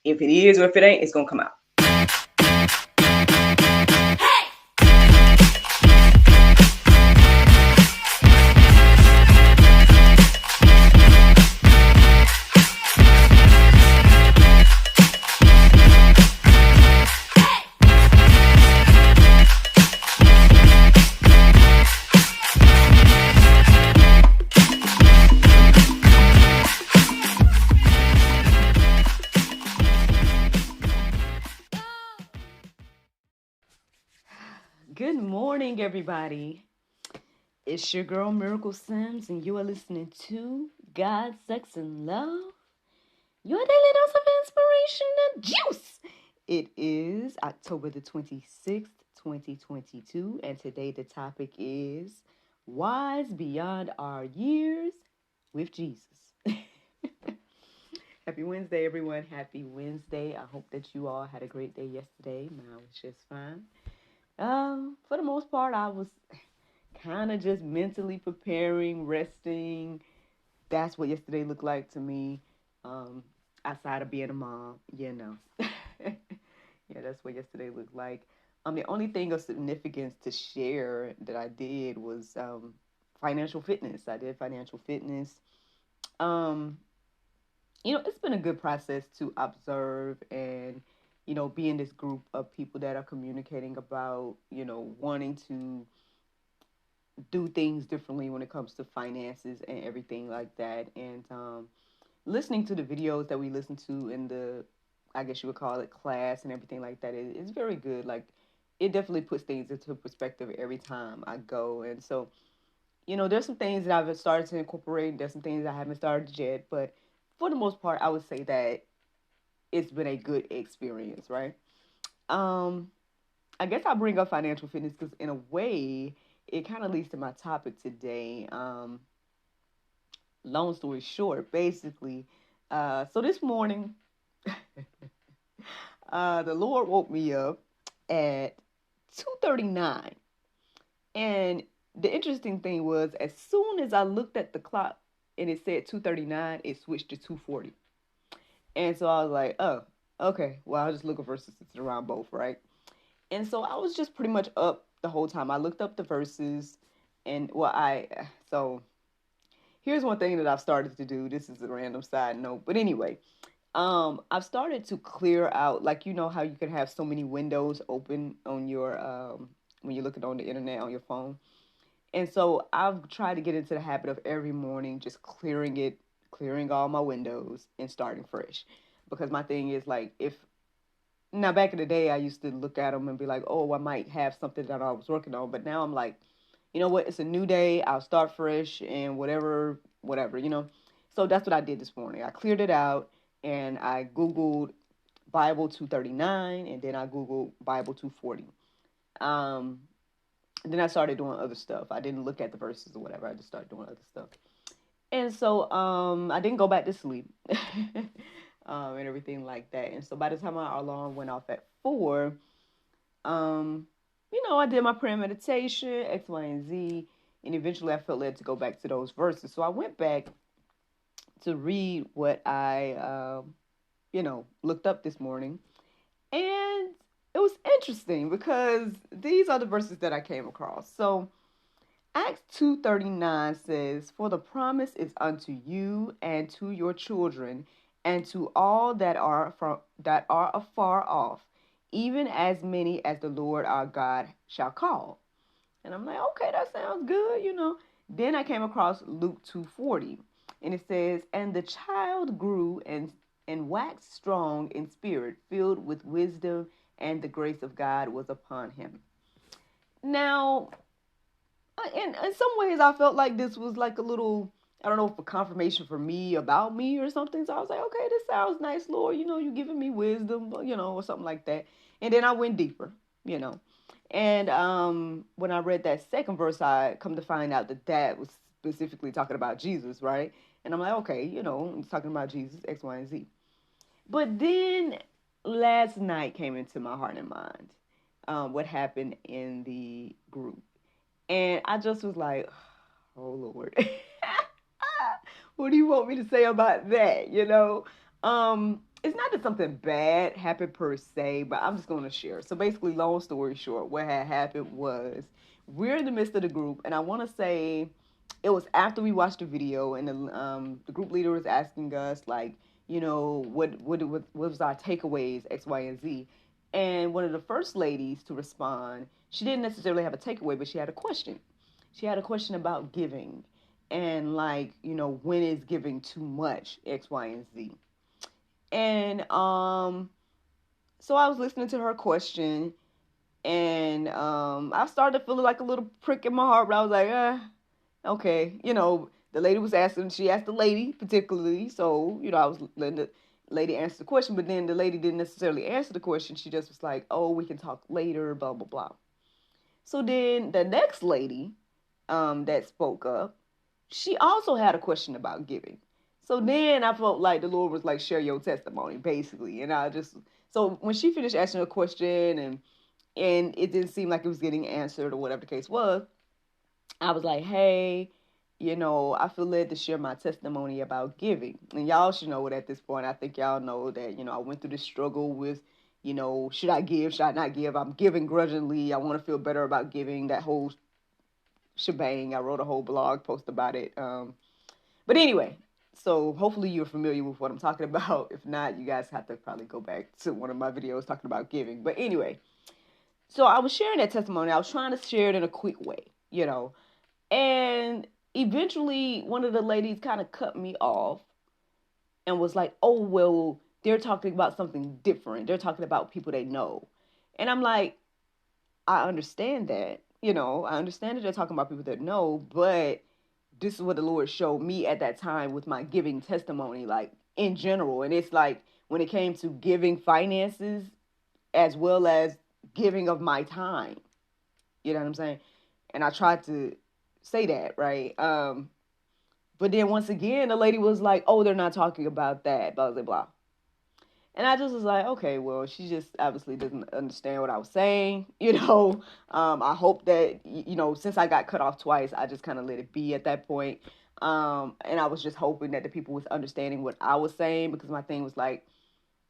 If it is or if it ain't, it's going to come out. Good morning, everybody. It's your girl, Miracle Sims, and you are listening to God, Sex, and Love, your daily dose of inspiration and juice. It is October the 26th, 2022, and today the topic is Wise Beyond Our Years with Jesus. Happy Wednesday, everyone. Happy Wednesday. I hope that you all had a great day yesterday. Mine was just fine. For the most part, I was kind of just mentally preparing, resting. That's what yesterday looked like to me. Outside of being a mom, yeah, that's what yesterday looked like. The only thing of significance to share that I did was financial fitness. I did financial fitness. It's been a good process to observe and, be in this group of people that are communicating about, wanting to do things differently when it comes to finances and everything like that. And listening to the videos that we listen to in the, I guess you would call it, class and everything like that, it's very good. Like, it definitely puts things into perspective every time I go. And so, there's some things that I've started to incorporate. There's some things I haven't started yet. But for the most part, I would say that it's been a good experience, right? I guess I'll bring up financial fitness because in a way, it kind of leads to my topic today. Long story short, basically, so this morning, the Lord woke me up at 2:39, and the interesting thing was, as soon as I looked at the clock and it said 2:39, it switched to 2:40, and so I was like, oh, okay, well, I'll just look at verses around both, right? And so I was just pretty much up the whole time. I looked up the verses, and so here's one thing that I've started to do. This is a random side note, but anyway, I've started to clear out, like, how you can have so many windows open on your when you're looking on the internet on your phone. And so I've tried to get into the habit of every morning just clearing all my windows and starting fresh. Because my thing is, like, now back in the day, I used to look at them and be like, oh, I might have something that I was working on. But now I'm like, you know what? It's a new day. I'll start fresh and whatever. So that's what I did this morning. I cleared it out and I Googled Bible 239 and then I Googled Bible 240. Then I started doing other stuff. I didn't look at the verses or whatever. I just started doing other stuff. And so I didn't go back to sleep and everything like that. And so by the time my alarm went off at 4, I did my prayer meditation, X, Y, and Z. And eventually I felt led to go back to those verses. So I went back to read what I, looked up this morning. And it was interesting because these are the verses that I came across. So Acts 2:39 says, "For the promise is unto you and to your children and to all that are afar off, even as many as the Lord our God shall call." And I'm like, okay, that sounds good. Then I came across Luke 2:40, and it says, "And the child grew and waxed strong in spirit, filled with wisdom, and the grace of God was upon him." Now, in some ways, I felt like this was like a little, I don't know, if a confirmation for me about me or something. So I was like, okay, this sounds nice, Lord. You're giving me wisdom, or something like that. And then I went deeper, you know. And when I read that second verse, I come to find out that was specifically talking about Jesus, right? And I'm like, okay, it's talking about Jesus, X, Y, and Z. But then last night came into my heart and mind, what happened in the group. And I just was like, oh, Lord, what do you want me to say about that, it's not that something bad happened per se, but I'm just going to share. So basically, long story short, what had happened was we're in the midst of the group, and I want to say it was after we watched the video, and the group leader was asking us like, what was our takeaways X, Y, and Z, and one of the first ladies to respond, she didn't necessarily have a takeaway, but she had a question. She had a question about giving, and like, when is giving too much X, Y, and Z. And so I was listening to her question, and I started feeling like a little prick in my heart, but I was like, okay. The lady was asking, she asked the lady particularly, so, I was letting the lady answer the question, but then the lady didn't necessarily answer the question. She just was like, oh, we can talk later, blah, blah, blah. So then the next lady that spoke up, she also had a question about giving. So then I felt like the Lord was like, share your testimony, basically. And so when she finished asking her question and it didn't seem like it was getting answered or whatever the case was, I was like, hey, I feel led to share my testimony about giving. And y'all should know it at this point. I think y'all know that, I went through this struggle with, should I give, should I not give? I'm giving grudgingly. I want to feel better about giving, that whole shebang. I wrote a whole blog post about it. But anyway, so hopefully you're familiar with what I'm talking about. If not, you guys have to probably go back to one of my videos talking about giving. But anyway, so I was sharing that testimony. I was trying to share it in a quick way, and eventually one of the ladies kind of cut me off and was like, oh, well, they're talking about something different. They're talking about people they know. And I'm like, I understand that, I understand that they're talking about people that know, but this is what the Lord showed me at that time with my giving testimony, like in general. And it's like when it came to giving finances as well as giving of my time, you know what I'm saying? And I tried to say that, right? But then once again, the lady was like, oh, they're not talking about that, blah, blah, blah. And I just was like, okay, well, she just obviously doesn't understand what I was saying. I hope that, since I got cut off twice, I just kind of let it be at that point. And I was just hoping that the people was understanding what I was saying, because my thing was like,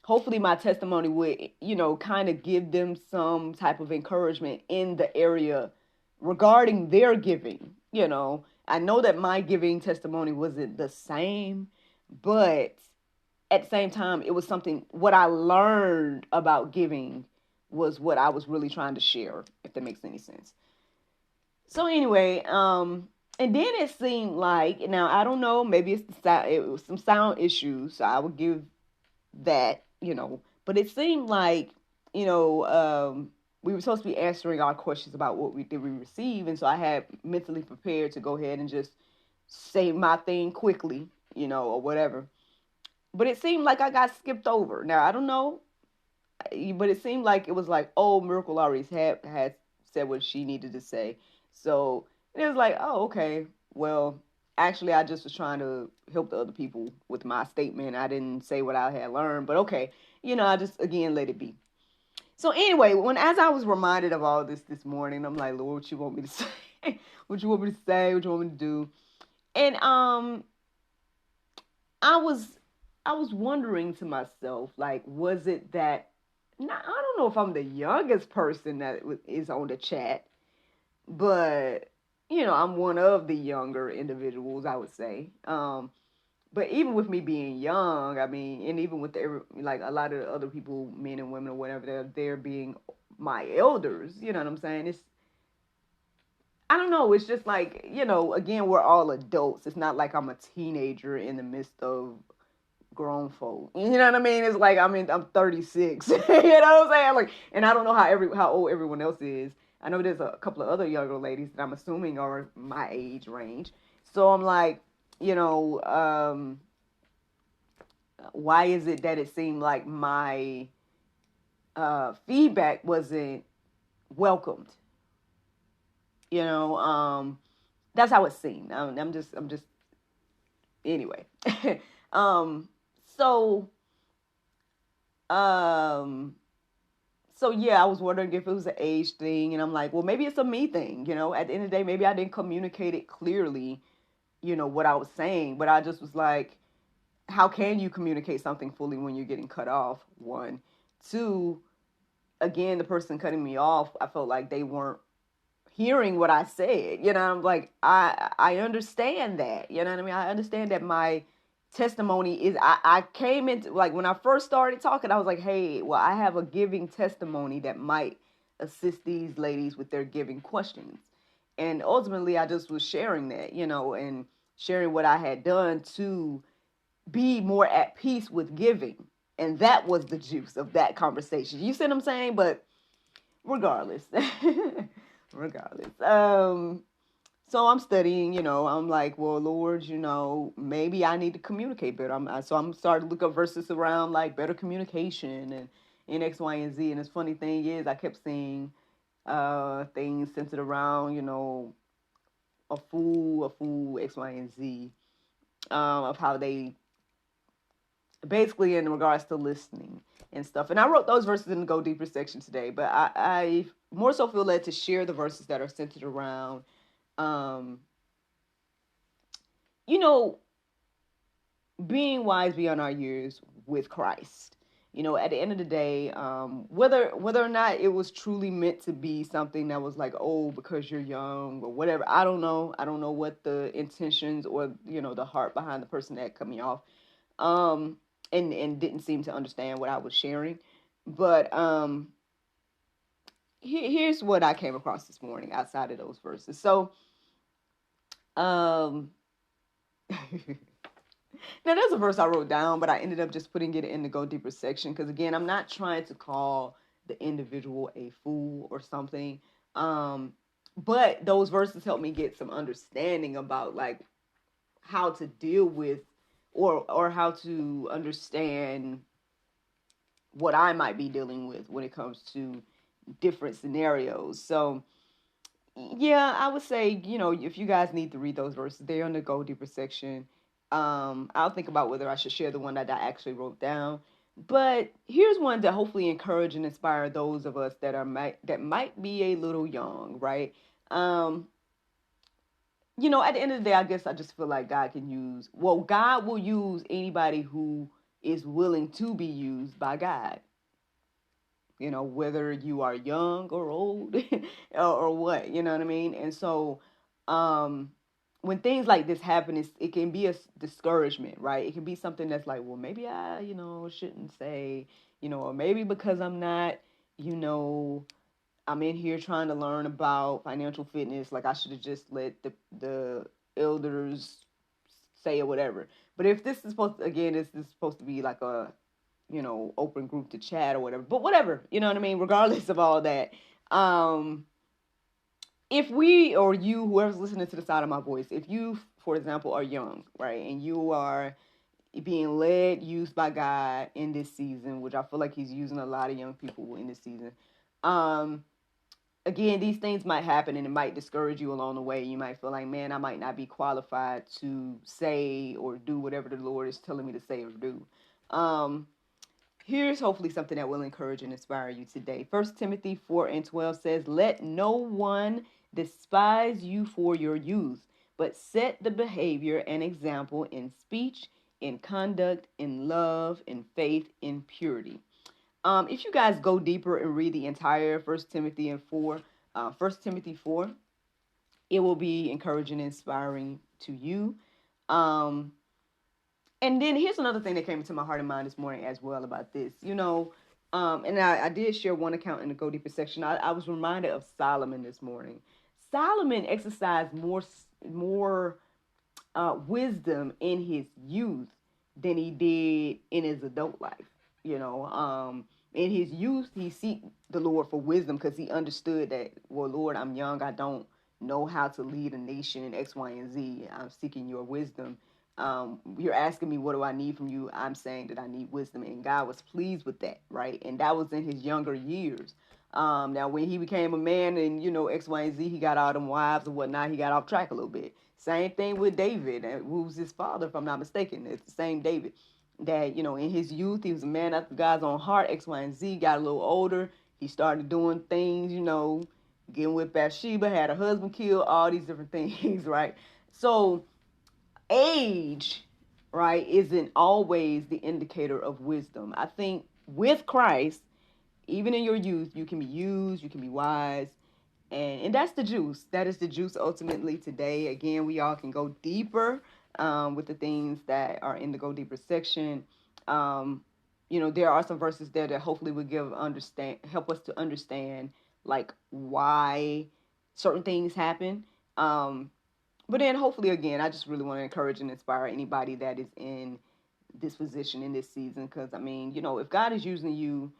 hopefully my testimony would, kind of give them some type of encouragement in the area regarding their giving. I know that my giving testimony wasn't the same, but at the same time, it was something, what I learned about giving was what I was really trying to share, if that makes any sense. So anyway, and then it seemed like, now I don't know, maybe it was some sound issues, so I would give that, but it seemed like, we were supposed to be answering our questions about what we receive, and so I had mentally prepared to go ahead and just say my thing quickly, or whatever. But it seemed like I got skipped over. Now, I don't know, but it seemed like it was like, oh, Miracle already had said what she needed to say. So it was like, oh, okay. Well, actually, I just was trying to help the other people with my statement. I didn't say what I had learned, but okay. I just, again, let it be. So anyway, as I was reminded of all this morning, I'm like, Lord, what you want me to say? What you want me to say? What you want me to do? And I was wondering to myself, like, was it that, now, I don't know if I'm the youngest person that is on the chat, but, I'm one of the younger individuals, I would say. But even with me being young, I mean, and even with like a lot of the other people, men and women or whatever, they're being my elders, you know what I'm saying? I don't know, it's just like, again, we're all adults. It's not like I'm a teenager in the midst of grown folk. You know what I mean? It's like, I'm 36. You know what I'm saying? Like, and I don't know how old everyone else is. I know there's a couple of other younger ladies that I'm assuming are my age range. So I'm like, why is it that it seemed like my feedback wasn't welcomed? That's how it seemed. I'm just anyway. So yeah, I was wondering if it was an age thing, and I'm like, well, maybe it's a me thing, at the end of the day, maybe I didn't communicate it clearly, what I was saying, but I just was like, how can you communicate something fully when you're getting cut off? One. Two, again, the person cutting me off, I felt like they weren't hearing what I said. I'm like, I understand that. You know what I mean? I understand that my testimony is, I came into, like, when I first started talking, I was like, hey, well, I have a giving testimony that might assist these ladies with their giving questions. And ultimately, I just was sharing that, and sharing what I had done to be more at peace with giving. And that was the juice of that conversation. You see what I'm saying? But regardless, regardless. So I'm studying, I'm like, well, Lord, maybe I need to communicate better. So I'm starting to look up verses around like better communication and in X, Y, and Z. And this funny thing is I kept seeing things centered around, a fool, X, Y, and Z, of how they basically in regards to listening and stuff. And I wrote those verses in the Go Deeper section today, but I more so feel led to share the verses that are centered around, being wise beyond our years with Christ. At the end of the day, whether or not it was truly meant to be something that was like, oh, because you're young or whatever, I don't know. I don't know what the intentions or the heart behind the person that cut me off, and didn't seem to understand what I was sharing. But here's what I came across this morning outside of those verses. So, now there's a verse I wrote down, but I ended up just putting it in the Go Deeper section because, again, I'm not trying to call the individual a fool or something. But those verses helped me get some understanding about like how to deal with or how to understand what I might be dealing with when it comes to different scenarios. So, yeah, I would say, if you guys need to read those verses, they're in the Go Deeper section. I'll think about whether I should share the one that I actually wrote down. But here's one to hopefully encourage and inspire those of us that might be a little young, right? At the end of the day, I guess I just feel like God will use anybody who is willing to be used by God. Whether you are young or old or what, you know what I mean? And so, when things like this happen, it can be a discouragement, right? It can be something that's like, well, maybe I, shouldn't say, or maybe because I'm not, I'm in here trying to learn about financial fitness, like I should have just let the elders say or whatever. But if this is this is supposed to be like a open group to chat or whatever. But whatever, you know what I mean? Regardless of all that, if we or you, whoever's listening to the side of my voice, if you, for example, are young, right, and you are being used by God in this season, which I feel like He's using a lot of young people in this season. Again, these things might happen and it might discourage you along the way. You might feel like, man, I might not be qualified to say or do whatever the Lord is telling me to say or do. Here's hopefully something that will encourage and inspire you today. 1 Timothy 4:12 says, let no one despise you for your youth, but set the behavior and example in speech, in conduct, in love, in faith, in purity. If you guys go deeper and read the entire 1 Timothy 4, it will be encouraging and inspiring to you. And then here's another thing that came into my heart and mind this morning as well about this. And I did share one account in the Go Deeper section. I was reminded of Solomon this morning. Solomon exercised more wisdom in his youth than he did in his adult life. In his youth, he seeked the Lord for wisdom because he understood that, well, Lord, I'm young. I don't know how to lead a nation in X, Y, and Z. I'm seeking your wisdom. You're asking me, what do I need from you? I'm saying that I need wisdom. And God was pleased with that, right? And that was in his younger years. Now, when he became a man and, X, Y, and Z, he got all them wives and whatnot. He got off track a little bit. Same thing with David, who was his father, if I'm not mistaken. It's the same David. That, in his youth, he was a man after God's own heart. X, Y, and Z, got a little older. He started doing things, getting with Bathsheba, had a husband killed, all these different things, right? So age right, isn't always the indicator of wisdom. I think with Christ, even in your youth, you can be used, you can be wise, and that's the juice. That is the juice ultimately today. Again, we all can go deeper with the things that are in the go deeper section. Um, there are some verses there that hopefully will help us to understand like why certain things happen. But then hopefully again, I just really want to encourage and inspire anybody that is in this position in this season. Because I mean, if God is using you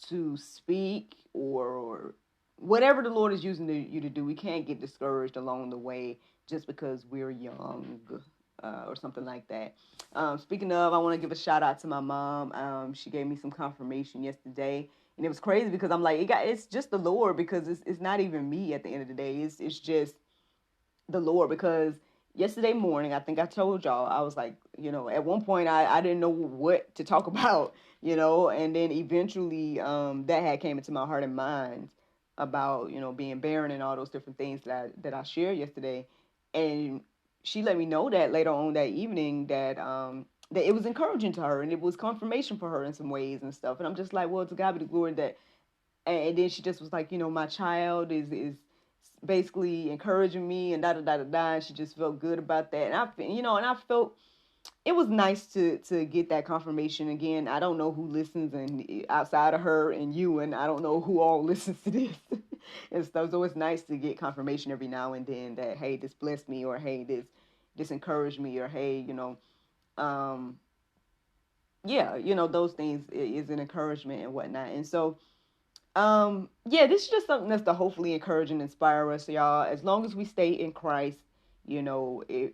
to speak or whatever the Lord is using you to do, we can't get discouraged along the way just because we're young or something like that. Speaking of, I want to give a shout out to my mom. She gave me some confirmation yesterday, and it was crazy because I'm like, it's just the Lord, because it's not even me at the end of the day. It's just the Lord, because yesterday morning, I think I told y'all, I was like, at one point I didn't know what to talk about, and then eventually that had came into my heart and mind about, being barren and all those different things that I shared yesterday. And she let me know that later on that evening that it was encouraging to her and it was confirmation for her in some ways and stuff. And I'm just like, well, to God be the glory that. And then she just was like, my child is basically encouraging me and da da da da da. And she just felt good about that. And I felt it was nice to get that confirmation. Again, I don't know who listens and outside of her and you, and I don't know who all listens to this and stuff. So it's nice to get confirmation every now and then that, hey, this blessed me, or hey, this encouraged me, or hey, um, yeah, those things is an encouragement and whatnot. And so yeah, this is just something that's to hopefully encourage and inspire us, y'all. As long as we stay in Christ,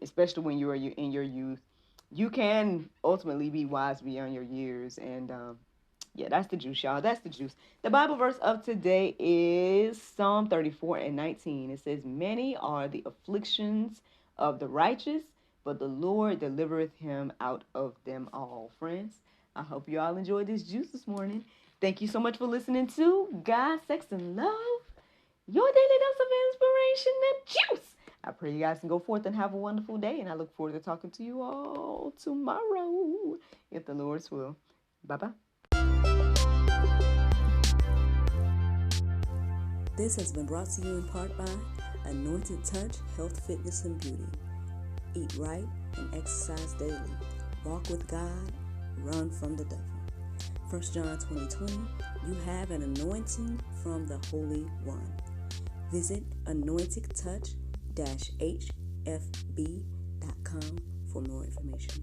especially when you're in your youth, you can ultimately be wise beyond your years. And yeah, that's the juice, y'all. That's the juice. The Bible verse of today is Psalm 34:19. It says, "Many are the afflictions of the righteous, but the Lord delivereth him out of them all." Friends, I hope you all enjoyed this juice this morning. Thank you so much for listening to God, Sex, and Love, your daily dose of inspiration and juice. I pray you guys can go forth and have a wonderful day, and I look forward to talking to you all tomorrow, if the Lord's will. Bye-bye. This has been brought to you in part by Anointed Touch Health, Fitness, and Beauty. Eat right and exercise daily. Walk with God. Run from the devil. 1 John 20:20, you have an anointing from the Holy One. Visit anointedtouch-hfb.com for more information.